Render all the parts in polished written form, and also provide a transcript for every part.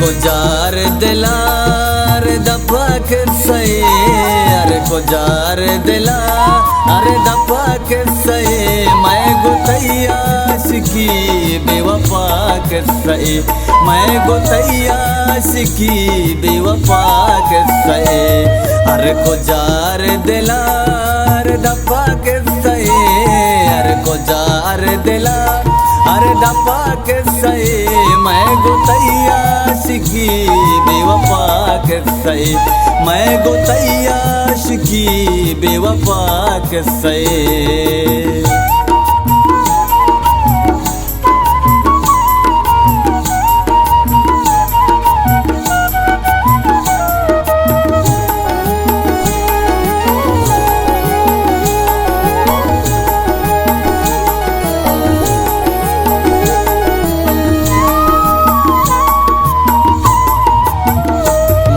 को जार दिलार दफा के सही, अरे को जार दिला अरे दफा के सही, मैं गुतैया सिकी बेवफा के सही, मैं गुतैया सिकी बेवफा के सही, अरे को जार दिलार दफा के सही, अरे को जार दिला अरे दफा के सही, मैं गुतैया सिकी बेवफा के सही, मैं गुतैया सिकी बेवफा के सही।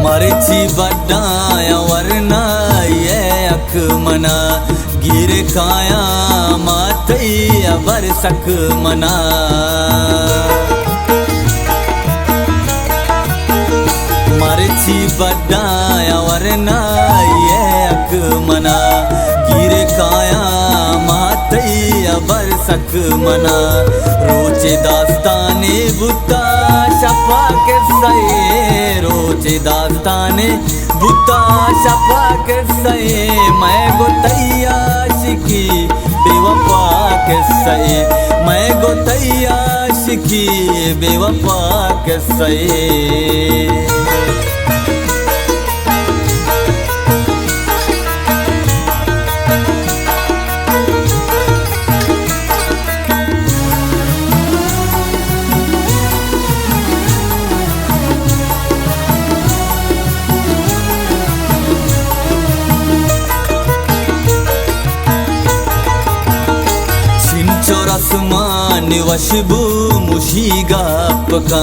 मरची बड्डाया वरना ये अख मना, गिर खाया मातैया बरसक मना, मरची बड्डाया वरना ये अख मना, गिर खाया मातैया बरसक मना, रोचे दास्ताने बुता शफा के सही, रोचे दास्ताने बुता शफा के सही, मैं गुतैया सिकी बेवफा के सही, मैं गुतैया सिकी बेवफा के सही। रसमान वशबू मुशीगा पका,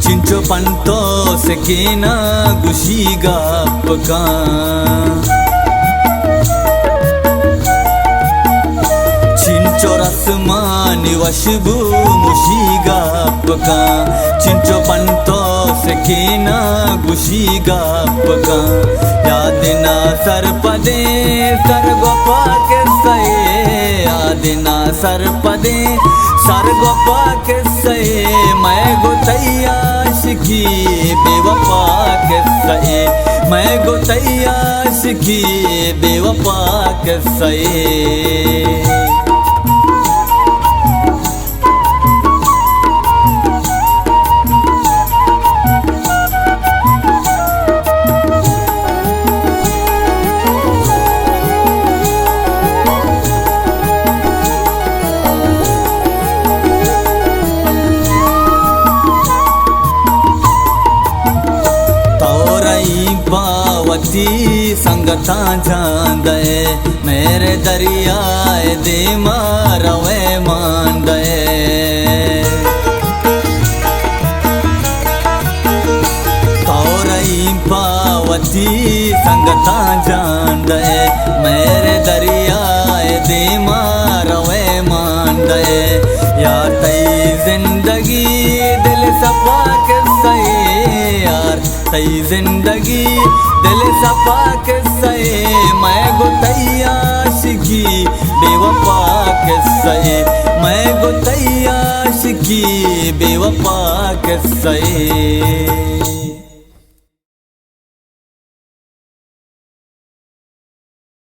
चिंचो पंतो सकेना गुशीगा पका, चिंचो रसमान वशबू मुशीगा पका, चिंचो पंतो सकेना गुशीगा पका, याद ना सर पदे सर गोपा के सही, याद ना सर पदे सर गोपा के सही, मैं गुतैया सिकी बेवफा के सही, मैं गुतैया सिकी बेवफा के सही। बावती संगता जांदे मेरे दरियाए दे मारवे मांदे, तौरई बावती संगता जांदे मेरे दरियाए दे मारवे मांदे, यार तई जिंदगी दिल सफा के सही, यार तई जिंदगी दिल सफा के सही, मैं गुतैया सिकी बेवफा के सही, मैं गुतैया सिकी बेवफा के सही।